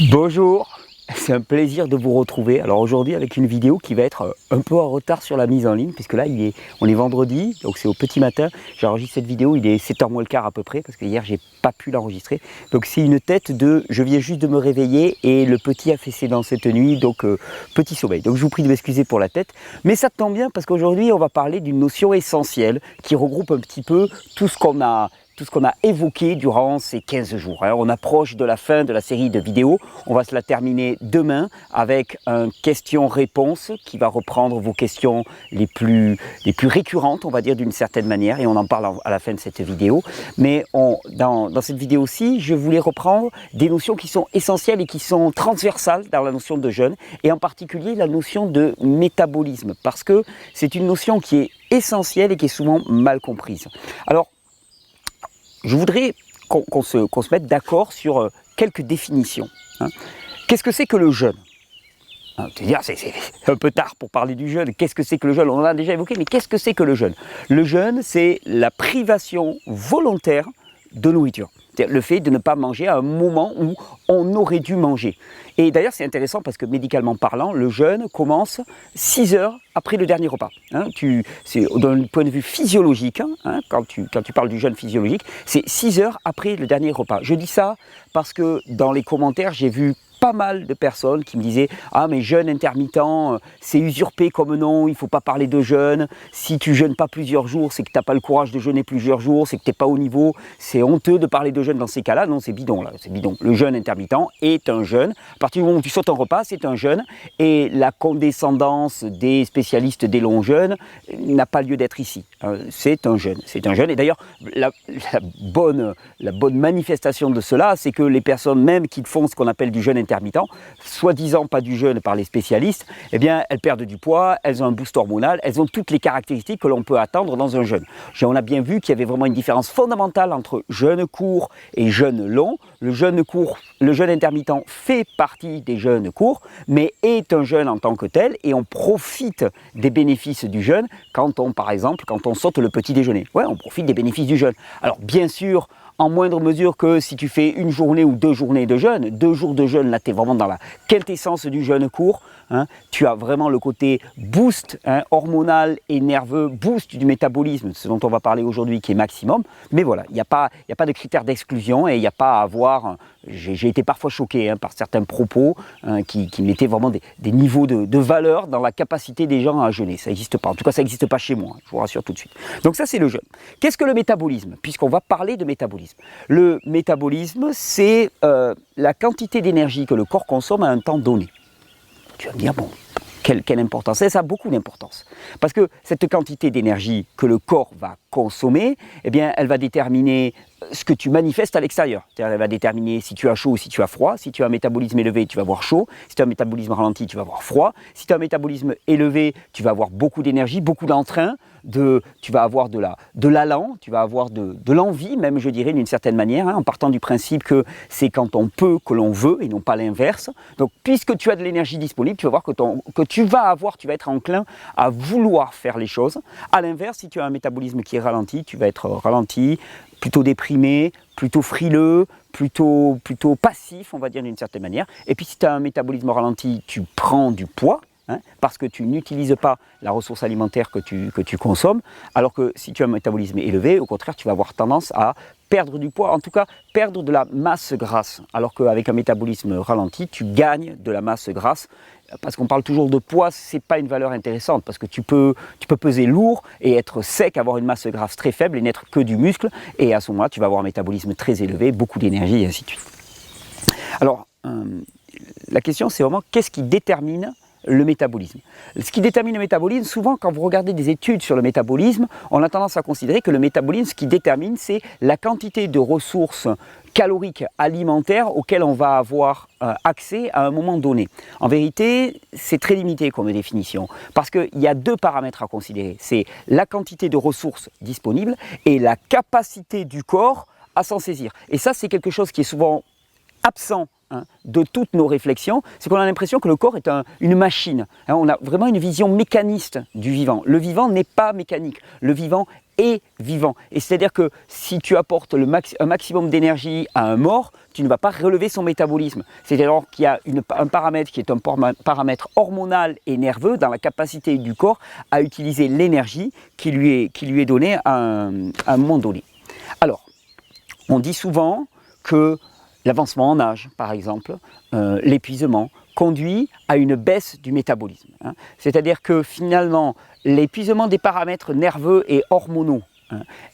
Bonjour, c'est un plaisir de vous retrouver. Alors aujourd'hui avec une vidéo qui va être un peu en retard sur la mise en ligne, puisque là on est vendredi, donc c'est au petit matin. J'enregistre cette vidéo, il est 7h moins le quart à peu près, parce que hier j'ai pas pu l'enregistrer. Donc c'est une tête de je viens juste de me réveiller et le petit a fait ses dents cette nuit, donc petit sommeil. Donc je vous prie de m'excuser pour la tête, mais ça tombe bien parce qu'aujourd'hui on va parler d'une notion essentielle qui regroupe un petit peu tout ce qu'on a évoqué durant ces 15 jours. On approche de la fin de la série de vidéos. On va se la terminer demain avec un question-réponse qui va reprendre vos questions les plus récurrentes, on va dire d'une certaine manière, et on en parle à la fin de cette vidéo. Mais dans cette vidéo-ci, je voulais reprendre des notions qui sont essentielles et qui sont transversales dans la notion de jeûne, et en particulier la notion de métabolisme, parce que c'est une notion qui est essentielle et qui est souvent mal comprise. Alors, je voudrais qu'on se mette d'accord sur quelques définitions. Qu'est-ce que c'est que le jeûne? C'est un peu tard pour parler du jeûne. Qu'est-ce que c'est que le jeûne? On en a déjà évoqué, mais qu'est-ce que c'est que le jeûne? Le jeûne, c'est la privation volontaire de nourriture. C'est-à-dire le fait de ne pas manger à un moment où on aurait dû manger. Et d'ailleurs, c'est intéressant parce que médicalement parlant, le jeûne commence 6 heures après le dernier repas. C'est d'un point de vue physiologique, quand tu parles du jeûne physiologique, c'est 6 heures après le dernier repas. Je dis ça parce que dans les commentaires, j'ai vu pas mal de personnes qui me disaient « Ah mais jeûne intermittent, c'est usurpé comme nom, il ne faut pas parler de jeûne. Si tu jeûnes pas plusieurs jours, c'est que tu n'as pas le courage de jeûner plusieurs jours, c'est que tu n'es pas au niveau. C'est honteux de parler de jeûne dans ces cas-là. » Non, c'est bidon là, c'est bidon. Le jeûne intermittent est un jeûne. À partir du moment où tu sautes un repas, c'est un jeûne. Et la condescendance des spécialistes des longs jeûnes n'a pas lieu d'être ici. C'est un jeûne. C'est un jeûne. Et d'ailleurs, la bonne manifestation de cela, c'est que les personnes même qui font ce qu'on appelle du jeûne intermittent, soi-disant pas du jeûne par les spécialistes, eh bien elles perdent du poids, elles ont un boost hormonal, elles ont toutes les caractéristiques que l'on peut attendre dans un jeûne. On a bien vu qu'il y avait vraiment une différence fondamentale entre jeûne court et jeûne long. Le jeûne court, le jeûne intermittent fait partie des jeûnes courts, mais est un jeûne en tant que tel, et on profite des bénéfices du jeûne par exemple, quand on saute le petit déjeuner. Ouais, on profite des bénéfices du jeûne. Alors bien sûr, en moindre mesure que si tu fais une journée ou 2 journées de jeûne, 2 jours de jeûne, là tu es vraiment dans la quintessence du jeûne court. Tu as vraiment le côté boost hormonal et nerveux, boost du métabolisme, ce dont on va parler aujourd'hui, qui est maximum. Mais voilà, il n'y a pas de critères d'exclusion et il n'y a pas à avoir. J'ai été parfois choqué par certains propos qui mettaient vraiment des niveaux de valeur dans la capacité des gens à jeûner. Ça n'existe pas. En tout cas, ça n'existe pas chez moi, je vous rassure tout de suite. Donc ça, c'est le jeûne. Qu'est-ce que le métabolisme? Puisqu'on va parler de métabolisme. Le métabolisme, c'est la quantité d'énergie que le corps consomme à un temps donné. Tu vas me dire, bon, quelle importance? Ça a beaucoup d'importance. Parce que cette quantité d'énergie que le corps va consommer, eh bien, elle va déterminer ce que tu manifestes à l'extérieur. C'est-à-dire, elle va déterminer si tu as chaud ou si tu as froid. Si tu as un métabolisme élevé, tu vas avoir chaud. Si tu as un métabolisme ralenti, tu vas avoir froid. Si tu as un métabolisme élevé, tu vas avoir beaucoup d'énergie, beaucoup d'entrain. Tu vas avoir de l'allant, tu vas avoir de l'envie, même je dirais d'une certaine manière, en partant du principe que c'est quand on peut que l'on veut et non pas l'inverse. Donc puisque tu as de l'énergie disponible, tu vas voir que tu vas être enclin à vouloir faire les choses. À l'inverse, si tu as un métabolisme qui est ralenti, tu vas être ralenti, plutôt déprimé, plutôt frileux, plutôt passif, on va dire d'une certaine manière. Et puis si tu as un métabolisme ralenti, tu prends du poids, parce que tu n'utilises pas la ressource alimentaire que tu consommes, alors que si tu as un métabolisme élevé, au contraire, tu vas avoir tendance à perdre du poids, en tout cas perdre de la masse grasse, alors qu'avec un métabolisme ralenti, tu gagnes de la masse grasse. Parce qu'on parle toujours de poids, ce n'est pas une valeur intéressante, parce que tu peux peser lourd et être sec, avoir une masse grasse très faible et n'être que du muscle, et à ce moment-là, tu vas avoir un métabolisme très élevé, beaucoup d'énergie, et ainsi de suite. Alors, la question, c'est vraiment qu'est-ce qui détermine le métabolisme. Ce qui détermine le métabolisme, souvent quand vous regardez des études sur le métabolisme, on a tendance à considérer que le métabolisme, ce qui détermine, c'est la quantité de ressources caloriques alimentaires auxquelles on va avoir accès à un moment donné. En vérité, c'est très limité comme définition, parce qu'il y a 2 paramètres à considérer. C'est la quantité de ressources disponibles et la capacité du corps à s'en saisir. Et ça, c'est quelque chose qui est souvent absent de toutes nos réflexions, c'est qu'on a l'impression que le corps est une machine. On a vraiment une vision mécaniste du vivant. Le vivant n'est pas mécanique, le vivant est vivant. Et c'est-à-dire que si tu apportes un maximum d'énergie à un mort, tu ne vas pas relever son métabolisme. C'est-à-dire qu'il y a un paramètre qui est un paramètre hormonal et nerveux dans la capacité du corps à utiliser l'énergie qui lui est donnée à un moment donné. Alors, on dit souvent que l'avancement en âge, par exemple, l'épuisement, conduit à une baisse du métabolisme. C'est-à-dire que finalement, l'épuisement des paramètres nerveux et hormonaux,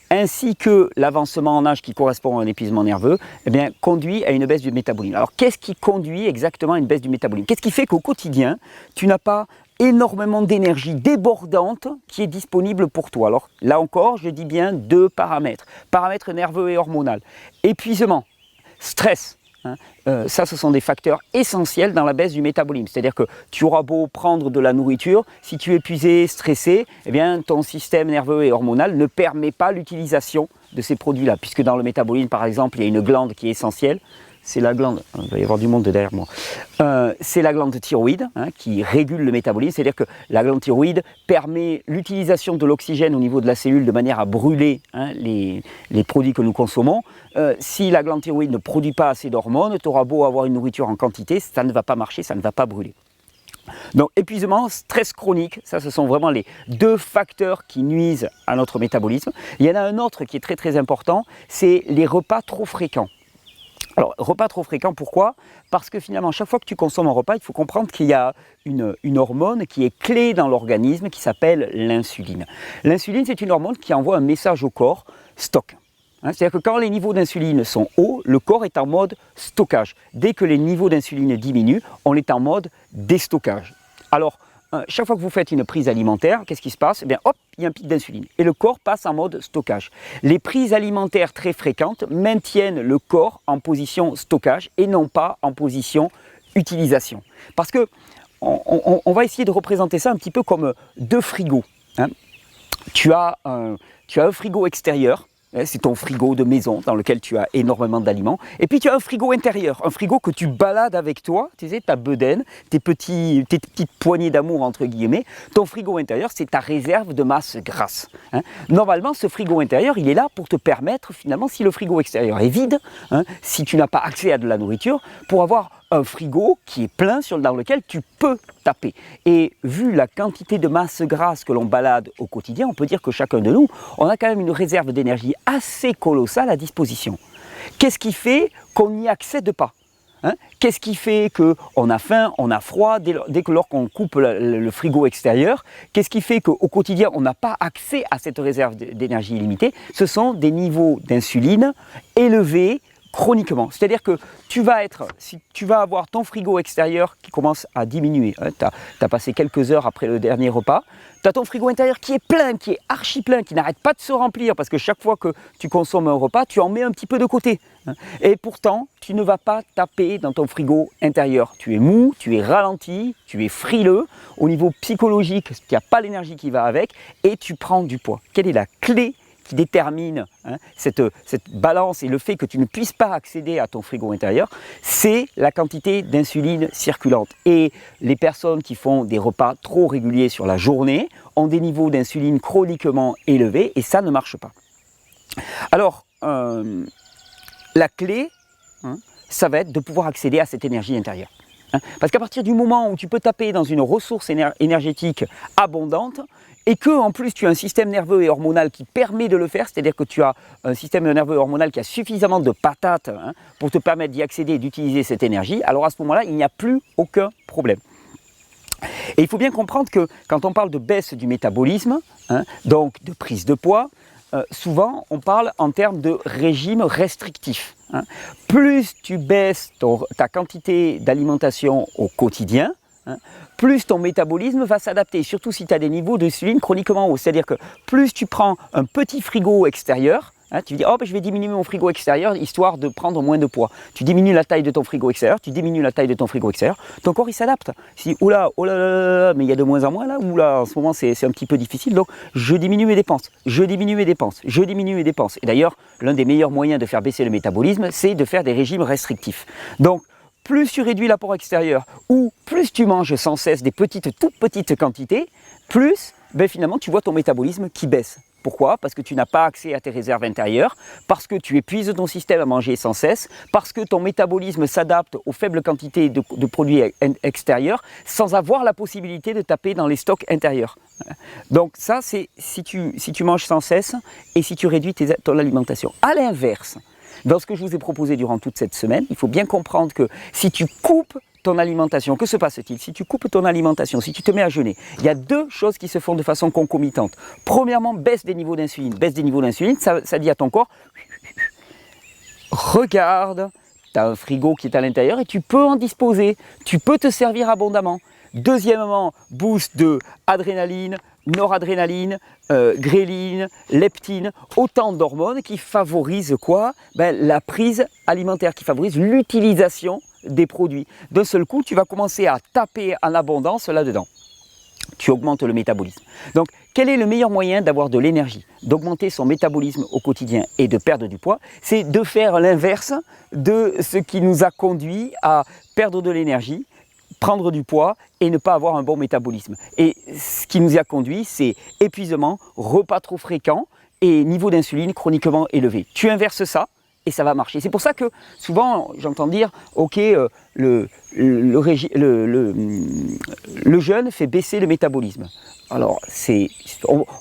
ainsi que l'avancement en âge qui correspond à un épuisement nerveux, eh bien, conduit à une baisse du métabolisme. Alors, qu'est-ce qui conduit exactement à une baisse du métabolisme? Qu'est-ce qui fait qu'au quotidien, tu n'as pas énormément d'énergie débordante qui est disponible pour toi? Alors, là encore, je dis bien deux paramètres. Paramètres nerveux et hormonal. Épuisement. Stress, ça ce sont des facteurs essentiels dans la baisse du métabolisme. C'est-à-dire que tu auras beau prendre de la nourriture, si tu es épuisé, stressé, eh bien, ton système nerveux et hormonal ne permet pas l'utilisation de ces produits-là. Puisque dans le métabolisme, par exemple, il y a une glande qui est essentielle. C'est la glande, il va y avoir du monde derrière moi, c'est la glande thyroïde qui régule le métabolisme, c'est-à-dire que la glande thyroïde permet l'utilisation de l'oxygène au niveau de la cellule de manière à brûler les produits que nous consommons. Si la glande thyroïde ne produit pas assez d'hormones, tu auras beau avoir une nourriture en quantité, ça ne va pas marcher, ça ne va pas brûler. Donc épuisement, stress chronique, ça ce sont vraiment les deux facteurs qui nuisent à notre métabolisme. Il y en a un autre qui est très très important, c'est les repas trop fréquents. Alors, repas trop fréquents, pourquoi? Parce que finalement, chaque fois que tu consommes un repas, il faut comprendre qu'il y a une hormone qui est clé dans l'organisme qui s'appelle l'insuline. L'insuline, c'est une hormone qui envoie un message au corps, stock. C'est-à-dire que quand les niveaux d'insuline sont hauts, le corps est en mode stockage. Dès que les niveaux d'insuline diminuent, on est en mode déstockage. Alors, chaque fois que vous faites une prise alimentaire, qu'est-ce qui se passe? Eh bien, hop, il y a un pic d'insuline et le corps passe en mode stockage. Les prises alimentaires très fréquentes maintiennent le corps en position stockage et non pas en position utilisation. Parce que on va essayer de représenter ça un petit peu comme deux frigos. Tu as un frigo extérieur. C'est ton frigo de maison dans lequel tu as énormément d'aliments. Et puis tu as un frigo intérieur, un frigo que tu balades avec toi, tu sais, ta bedaine, tes petites poignées d'amour entre guillemets. Ton frigo intérieur, c'est ta réserve de masse grasse. Normalement, ce frigo intérieur, il est là pour te permettre finalement, si le frigo extérieur est vide, si tu n'as pas accès à de la nourriture, pour avoir un frigo qui est plein dans lequel tu peux taper. Et vu la quantité de masse grasse que l'on balade au quotidien, on peut dire que chacun de nous, on a quand même une réserve d'énergie assez colossale à disposition. Qu'est-ce qui fait qu'on n'y accède pas? Qu'est-ce qui fait qu'on a faim, on a froid, dès que lorsqu'on coupe le frigo extérieur? Qu'est-ce qui fait qu'au quotidien, on n'a pas accès à cette réserve d'énergie illimitée? Ce sont des niveaux d'insuline élevés chroniquement. C'est-à-dire que si tu vas avoir ton frigo extérieur qui commence à diminuer, tu as passé quelques heures après le dernier repas, tu as ton frigo intérieur qui est plein, qui est archi plein, qui n'arrête pas de se remplir parce que chaque fois que tu consommes un repas, tu en mets un petit peu de côté. Et pourtant, tu ne vas pas taper dans ton frigo intérieur. Tu es mou, tu es ralenti, tu es frileux. Au niveau psychologique, il n'y a pas l'énergie qui va avec et tu prends du poids. Quelle est la clé qui détermine cette balance et le fait que tu ne puisses pas accéder à ton frigo intérieur, c'est la quantité d'insuline circulante. Et les personnes qui font des repas trop réguliers sur la journée ont des niveaux d'insuline chroniquement élevés et ça ne marche pas. Alors, la clé, ça va être de pouvoir accéder à cette énergie intérieure. Parce qu'à partir du moment où tu peux taper dans une ressource énergétique abondante, et que en plus tu as un système nerveux et hormonal qui permet de le faire, c'est-à-dire que tu as un système nerveux et hormonal qui a suffisamment de patates pour te permettre d'y accéder et d'utiliser cette énergie, alors à ce moment-là, il n'y a plus aucun problème. Et il faut bien comprendre que quand on parle de baisse du métabolisme, donc de prise de poids, souvent on parle en termes de régime restrictif. Plus tu baisses ta quantité d'alimentation au quotidien, plus ton métabolisme va s'adapter, surtout si tu as des niveaux d'insuline chroniquement hauts. C'est-à-dire que plus tu prends un petit frigo extérieur, Hein, tu dis, oh, ben, je vais diminuer mon frigo extérieur histoire de prendre moins de poids. Tu diminues la taille de ton frigo extérieur, tu diminues la taille de ton frigo extérieur, ton corps il s'adapte. Si, oula, oh là là, mais il y a de moins en moins là, oula, en ce moment c'est un petit peu difficile, donc je diminue mes dépenses, je diminue mes dépenses, je diminue mes dépenses. Et d'ailleurs, l'un des meilleurs moyens de faire baisser le métabolisme, c'est de faire des régimes restrictifs. Donc, plus tu réduis l'apport extérieur, ou plus tu manges sans cesse des toutes petites quantités, plus ben, finalement tu vois ton métabolisme qui baisse. Pourquoi? Parce que tu n'as pas accès à tes réserves intérieures, parce que tu épuises ton système à manger sans cesse, parce que ton métabolisme s'adapte aux faibles quantités de produits extérieurs sans avoir la possibilité de taper dans les stocks intérieurs. Donc ça, c'est si tu manges sans cesse et si tu réduis ton alimentation. À l'inverse, dans ce que je vous ai proposé durant toute cette semaine, il faut bien comprendre que si tu coupes ton alimentation, que se passe-t-il? Si tu coupes ton alimentation, si tu te mets à jeûner, il y a deux choses qui se font de façon concomitante. Premièrement, baisse des niveaux d'insuline. Baisse des niveaux d'insuline, ça dit à ton corps, regarde, tu as un frigo qui est à l'intérieur et tu peux en disposer, tu peux te servir abondamment. Deuxièmement, boost de adrénaline, noradrénaline, gréline, leptine, autant d'hormones qui favorisent quoi? Ben, la prise alimentaire, qui favorise l'utilisation des produits. D'un seul coup, tu vas commencer à taper en abondance là-dedans. Tu augmentes le métabolisme. Donc, quel est le meilleur moyen d'avoir de l'énergie, d'augmenter son métabolisme au quotidien et de perdre du poids? C'est de faire l'inverse de ce qui nous a conduit à perdre de l'énergie, prendre du poids et ne pas avoir un bon métabolisme. Et ce qui nous y a conduit, c'est épuisement, repas trop fréquents et niveau d'insuline chroniquement élevé. Tu inverses ça et ça va marcher. C'est pour ça que souvent j'entends dire, ok, le jeûne fait baisser le métabolisme. Alors,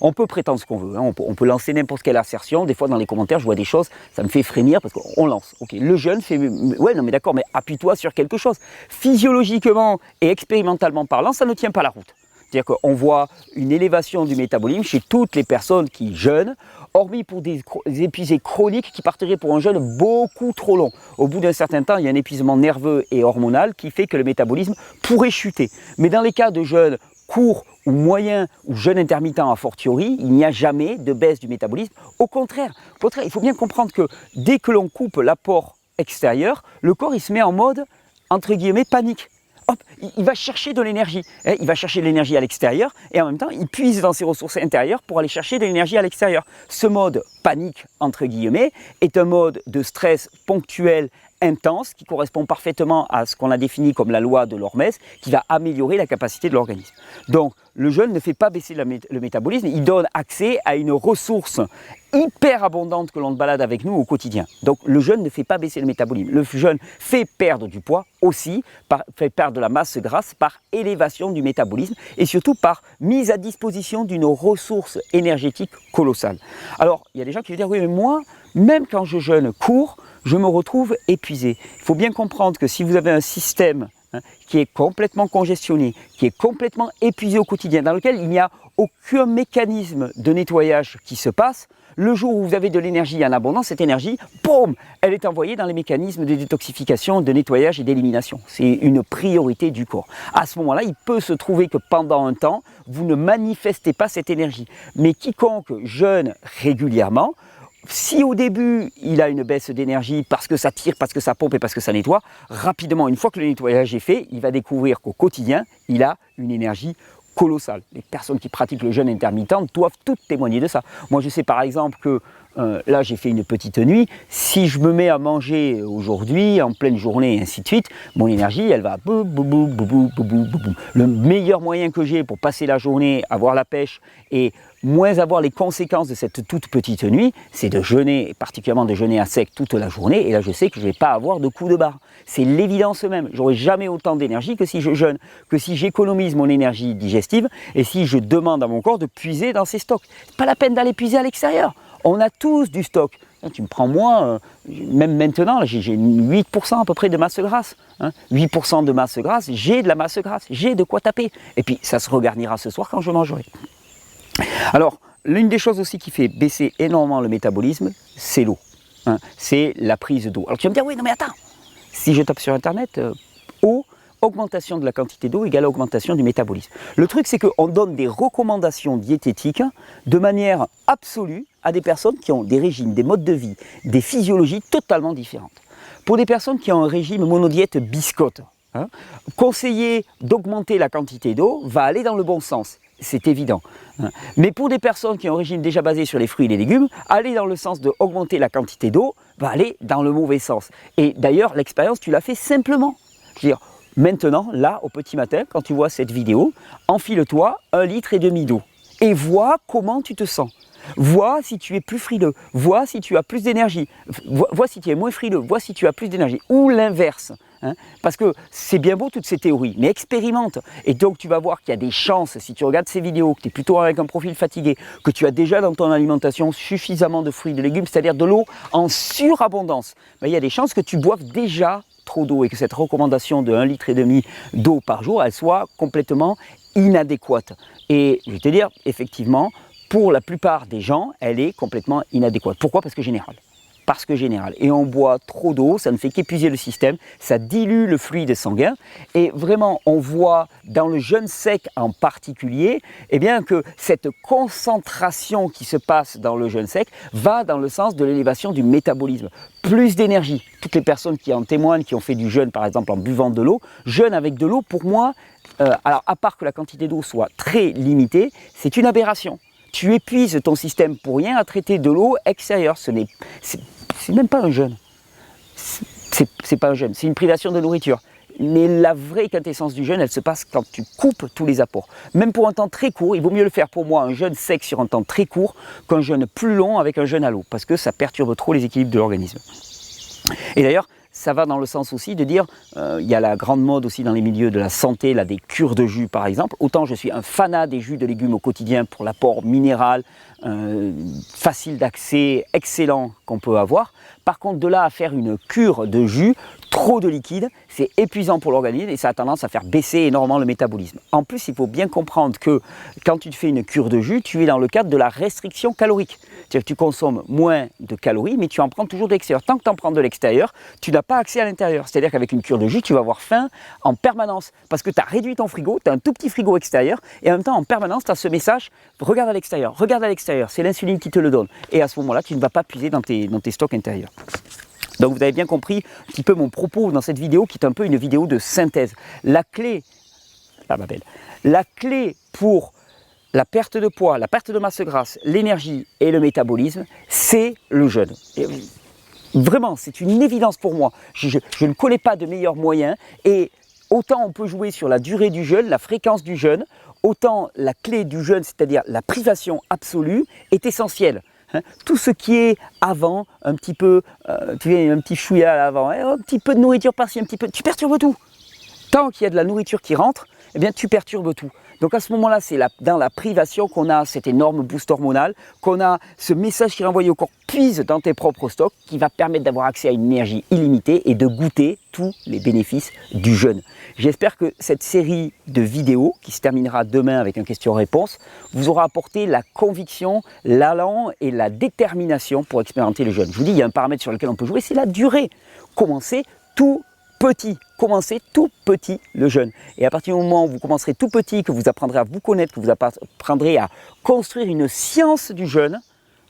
on peut prétendre ce qu'on veut, hein, on peut lancer n'importe quelle assertion. Des fois, dans les commentaires, je vois des choses, ça me fait frémir parce qu'on lance. Ok, le jeûne fait... Ouais, non mais d'accord, mais appuie-toi sur quelque chose. Physiologiquement et expérimentalement parlant, ça ne tient pas la route. C'est-à-dire qu'on voit une élévation du métabolisme chez toutes les personnes qui jeûnent, hormis pour des épuisés chroniques qui partiraient pour un jeûne beaucoup trop long. Au bout d'un certain temps, il y a un épuisement nerveux et hormonal qui fait que le métabolisme pourrait chuter. Mais dans les cas de jeûne court ou moyen ou jeûne intermittent a fortiori, il n'y a jamais de baisse du métabolisme. Au contraire, il faut bien comprendre que dès que l'on coupe l'apport extérieur, le corps il se met en mode, entre guillemets, panique. Hop, il va chercher de l'énergie. Il va chercher de l'énergie à l'extérieur et en même temps, il puise dans ses ressources intérieures pour aller chercher de l'énergie à l'extérieur. Ce mode panique, entre guillemets, est un mode de stress ponctuel, intense, qui correspond parfaitement à ce qu'on a défini comme la loi de l'hormèse, qui va améliorer la capacité de l'organisme. Donc, le jeûne ne fait pas baisser le métabolisme, il donne accès à une ressource hyper abondante que l'on balade avec nous au quotidien. Donc, le jeûne ne fait pas baisser le métabolisme. Le jeûne fait perdre du poids aussi, fait perdre de la masse grasse par élévation du métabolisme et surtout par mise à disposition d'une ressource énergétique colossale. Alors, il y a des gens qui vont dire, oui, mais moi, même quand je jeûne court, je me retrouve épuisé. Il faut bien comprendre que si vous avez un système qui est complètement congestionné, qui est complètement épuisé au quotidien, dans lequel il n'y a aucun mécanisme de nettoyage qui se passe, le jour où vous avez de l'énergie en abondance, cette énergie, boum, elle est envoyée dans les mécanismes de détoxification, de nettoyage et d'élimination. C'est une priorité du corps. À ce moment-là, il peut se trouver que pendant un temps, vous ne manifestez pas cette énergie. Mais quiconque jeûne régulièrement, si au début il a une baisse d'énergie parce que ça tire, parce que ça pompe et parce que ça nettoie, rapidement, une fois que le nettoyage est fait, il va découvrir qu'au quotidien, il a une énergie colossale. Les personnes qui pratiquent le jeûne intermittent doivent toutes témoigner de ça. Moi je sais par exemple que là j'ai fait une petite nuit, si je me mets à manger aujourd'hui, en pleine journée et ainsi de suite, mon énergie elle va bou, bou, bou, bou, bou, bou, bou, bou. Le meilleur moyen que j'ai pour passer la journée, avoir la pêche et moins avoir les conséquences de cette toute petite nuit, c'est de jeûner, particulièrement de jeûner à sec toute la journée, et là je sais que je ne vais pas avoir de coup de barre. C'est l'évidence même, j'aurai jamais autant d'énergie que si je jeûne, que si j'économise mon énergie digestive, et si je demande à mon corps de puiser dans ses stocks. Pas la peine d'aller puiser à l'extérieur, on a tous du stock. Tu me prends moi, même maintenant, j'ai 8% à peu près de masse grasse. 8% de masse grasse, j'ai de la masse grasse, j'ai de quoi taper. Et puis ça se regarnira ce soir quand je mangerai. Alors, l'une des choses aussi qui fait baisser énormément le métabolisme, c'est l'eau. C'est la prise d'eau. Alors tu vas me dire, oui, non mais attends, si je tape sur internet, eau, augmentation de la quantité d'eau égale augmentation du métabolisme. Le truc, c'est qu'on donne des recommandations diététiques de manière absolue à des personnes qui ont des régimes, des modes de vie, des physiologies totalement différentes. Pour des personnes qui ont un régime monodiète biscotte, conseiller d'augmenter la quantité d'eau va aller dans le bon sens, c'est évident. Mais pour des personnes qui ont un régime déjà basé sur les fruits et les légumes, aller dans le sens d'augmenter la quantité d'eau va aller dans le mauvais sens. Et d'ailleurs, l'expérience, tu l'as fait simplement. Je veux dire, maintenant, là, au petit matin, quand tu vois cette vidéo, enfile-toi 1,5 litre d'eau et vois comment tu te sens. Vois si tu es plus frileux, vois si tu as plus d'énergie, vois si tu es moins frileux, vois si tu as plus d'énergie, ou l'inverse. Parce que c'est bien beau toutes ces théories, mais expérimente. Et donc tu vas voir qu'il y a des chances, si tu regardes ces vidéos, que tu es plutôt avec un profil fatigué, que tu as déjà dans ton alimentation suffisamment de fruits et de légumes, c'est-à-dire de l'eau en surabondance, il y a des chances que tu boives déjà trop d'eau et que cette recommandation de 1,5 litre d'eau par jour, elle soit complètement inadéquate. Et je vais te dire, effectivement, pour la plupart des gens, elle est complètement inadéquate. Pourquoi? Parce que général. Parce que général. Et on boit trop d'eau, ça ne fait qu'épuiser le système, ça dilue le fluide sanguin. Et vraiment, on voit dans le jeûne sec en particulier, eh bien, que cette concentration qui se passe dans le jeûne sec va dans le sens de l'élévation du métabolisme. Plus d'énergie. Toutes les personnes qui en témoignent, qui ont fait du jeûne par exemple en buvant de l'eau, jeûne avec de l'eau, pour moi, alors à part que la quantité d'eau soit très limitée, c'est une aberration. Tu épuises ton système pour rien à traiter de l'eau extérieure. C'est même pas un jeûne. C'est pas un jeûne, c'est une privation de nourriture. Mais la vraie quintessence du jeûne, elle se passe quand tu coupes tous les apports. Même pour un temps très court, il vaut mieux le faire pour moi, un jeûne sec sur un temps très court, qu'un jeûne plus long avec un jeûne à l'eau, parce que ça perturbe trop les équilibres de l'organisme. Et d'ailleurs, ça va dans le sens aussi de dire, il y a la grande mode aussi dans les milieux de la santé, là, des cures de jus par exemple. Autant je suis un fanat des jus de légumes au quotidien pour l'apport minéral, facile d'accès, excellent qu'on peut avoir. Par contre, de là à faire une cure de jus, trop de liquide, c'est épuisant pour l'organisme et ça a tendance à faire baisser énormément le métabolisme. En plus, il faut bien comprendre que quand tu te fais une cure de jus, tu es dans le cadre de la restriction calorique. C'est-à-dire que tu consommes moins de calories, mais tu en prends toujours de l'extérieur. Tant que tu en prends de l'extérieur, tu n'as pas accès à l'intérieur. C'est-à-dire qu'avec une cure de jus, tu vas avoir faim en permanence parce que tu as réduit ton frigo, tu as un tout petit frigo extérieur et en même temps, en permanence, tu as ce message, regarde à l'extérieur, c'est l'insuline qui te le donne. Et à ce moment-là, tu ne vas pas puiser dans tes stocks intérieurs. Donc vous avez bien compris un petit peu mon propos dans cette vidéo qui est un peu une vidéo de synthèse. La clé pour la perte de poids, la perte de masse grasse, l'énergie et le métabolisme, c'est le jeûne. Et vraiment, c'est une évidence pour moi. Je ne connais pas de meilleur moyen et autant on peut jouer sur la durée du jeûne, la fréquence du jeûne, autant la clé du jeûne, c'est-à-dire la privation absolue, est essentielle. Tout ce qui est avant, un petit peu, tu vois, un petit chouïa à l'avant, un petit peu de nourriture par-ci, un petit peu, tu perturbes tout. Tant qu'il y a de la nourriture qui rentre, eh bien tu perturbes tout. Donc à ce moment-là, c'est dans la privation qu'on a cet énorme boost hormonal, qu'on a ce message qui est renvoyé au corps, puise dans tes propres stocks, qui va permettre d'avoir accès à une énergie illimitée et de goûter tous les bénéfices du jeûne. J'espère que cette série de vidéos, qui se terminera demain avec un question-réponse, vous aura apporté la conviction, l'allant et la détermination pour expérimenter le jeûne. Je vous dis, il y a un paramètre sur lequel on peut jouer, c'est la durée. Commencez tout petit. Commencez tout petit le jeûne. Et à partir du moment où vous commencerez tout petit, que vous apprendrez à vous connaître, que vous apprendrez à construire une science du jeûne,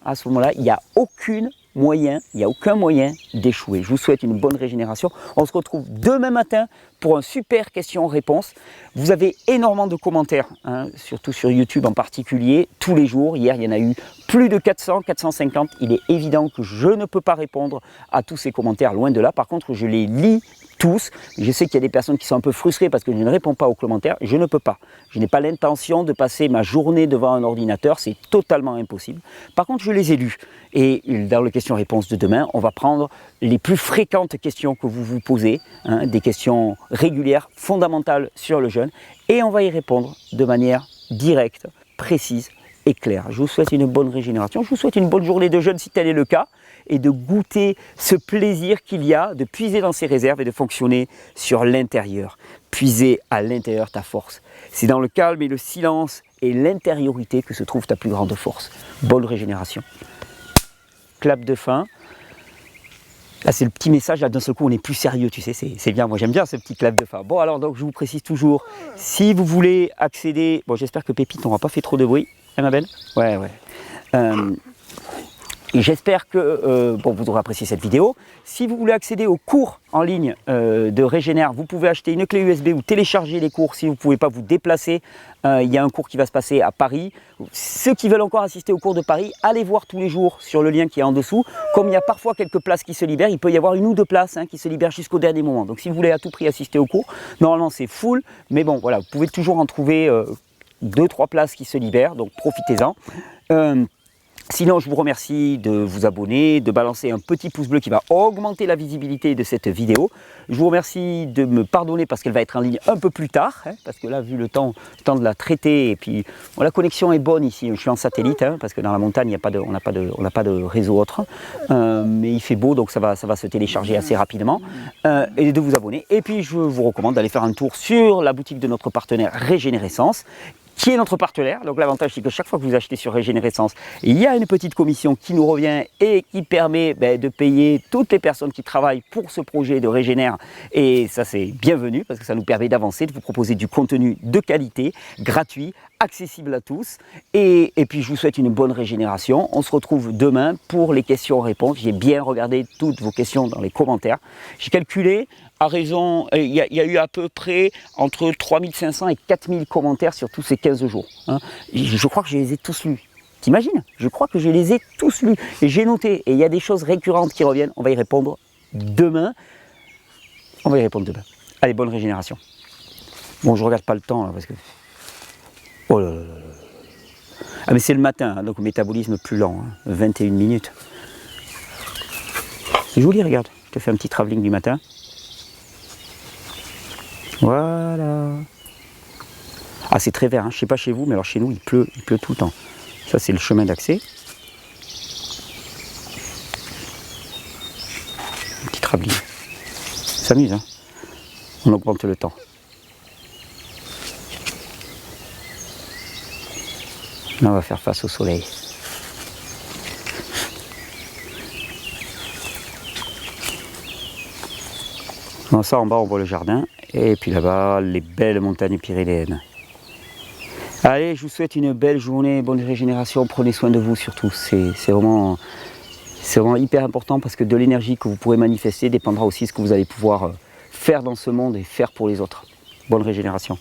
à ce moment-là, il n'y a aucun moyen d'échouer. Je vous souhaite une bonne régénération. On se retrouve demain matin pour un super question-réponse. Vous avez énormément de commentaires, surtout sur YouTube en particulier, tous les jours. Hier, il y en a eu plus de 400, 450. Il est évident que je ne peux pas répondre à tous ces commentaires, loin de là. Par contre, je les lis tous. Je sais qu'il y a des personnes qui sont un peu frustrées parce que je ne réponds pas aux commentaires. Je ne peux pas. Je n'ai pas l'intention de passer ma journée devant un ordinateur. C'est totalement impossible. Par contre, je les ai lus. Et dans le question-réponse de demain, on va prendre les plus fréquentes questions que vous vous posez, des questions régulières, fondamentales sur le jeûne. Et on va y répondre de manière directe, précise et claire. Je vous souhaite une bonne régénération. Je vous souhaite une bonne journée de jeûne si tel est le cas. Et de goûter ce plaisir qu'il y a de puiser dans ses réserves et de fonctionner sur l'intérieur. Puiser à l'intérieur ta force. C'est dans le calme et le silence et l'intériorité que se trouve ta plus grande force. Bonne régénération. Clap de fin. Là, c'est le petit message, là, d'un seul coup, on est plus sérieux, tu sais, c'est bien. Moi, j'aime bien ce petit clap de fin. Bon, alors, donc, je vous précise toujours, si vous voulez accéder... Bon, j'espère que Pépite n'aura pas fait trop de bruit. Hein, ma belle? Ouais, ouais. Et j'espère que bon, vous aurez apprécié cette vidéo. Si vous voulez accéder aux cours en ligne de Régénère, vous pouvez acheter une clé USB ou télécharger les cours si vous ne pouvez pas vous déplacer. Il y a un cours qui va se passer à Paris. Ceux qui veulent encore assister au cours de Paris, allez voir tous les jours sur le lien qui est en dessous. Comme il y a parfois quelques places qui se libèrent, il peut y avoir 1 ou 2 places qui se libèrent jusqu'au dernier moment. Donc si vous voulez à tout prix assister au cours, normalement c'est full. Mais bon, voilà, vous pouvez toujours en trouver 2-3 places qui se libèrent, donc profitez-en. Sinon, je vous remercie de vous abonner, de balancer un petit pouce bleu qui va augmenter la visibilité de cette vidéo. Je vous remercie de me pardonner parce qu'elle va être en ligne un peu plus tard, parce que là, vu le temps de la traiter, et puis bon, la connexion est bonne ici. Je suis en satellite, parce que dans la montagne, on n'a pas de réseau autre, mais il fait beau, donc ça va se télécharger assez rapidement. Et de vous abonner. Et puis, je vous recommande d'aller faire un tour sur la boutique de notre partenaire Régénérescence, qui est notre partenaire. Donc l'avantage, c'est que chaque fois que vous achetez sur Régénérescence, il y a une petite commission qui nous revient et qui permet de payer toutes les personnes qui travaillent pour ce projet de Régénère. Et ça, c'est bienvenu parce que ça nous permet d'avancer, de vous proposer du contenu de qualité, gratuit, accessible à tous. Et puis, je vous souhaite une bonne régénération. On se retrouve demain pour les questions-réponses. J'ai bien regardé toutes vos questions dans les commentaires. J'ai calculé, à raison, il y a eu à peu près entre 3500 et 4000 commentaires sur tous ces 15 jours. Je crois que je les ai tous lus. T'imagines? Je crois que je les ai tous lus. Et j'ai noté. Et il y a des choses récurrentes qui reviennent. On va y répondre demain. Allez, bonne régénération. Bon, je regarde pas le temps là parce que... Oh là là là là. Ah mais c'est le matin, donc métabolisme plus lent, 21 minutes. C'est joli, regarde. Je te fais un petit travelling du matin. Voilà. Ah, c'est très vert, je ne sais pas chez vous, mais alors chez nous, il pleut tout le temps. Ça, c'est le chemin d'accès. Un petit travelling. Ça s'amuse, On augmente le temps. Là, on va faire face au soleil. Bon, ça, en bas, on voit le jardin. Et puis là-bas, les belles montagnes pyrénéennes. Allez, je vous souhaite une belle journée, bonne régénération. Prenez soin de vous surtout. C'est vraiment hyper important parce que de l'énergie que vous pourrez manifester dépendra aussi de ce que vous allez pouvoir faire dans ce monde et faire pour les autres. Bonne régénération.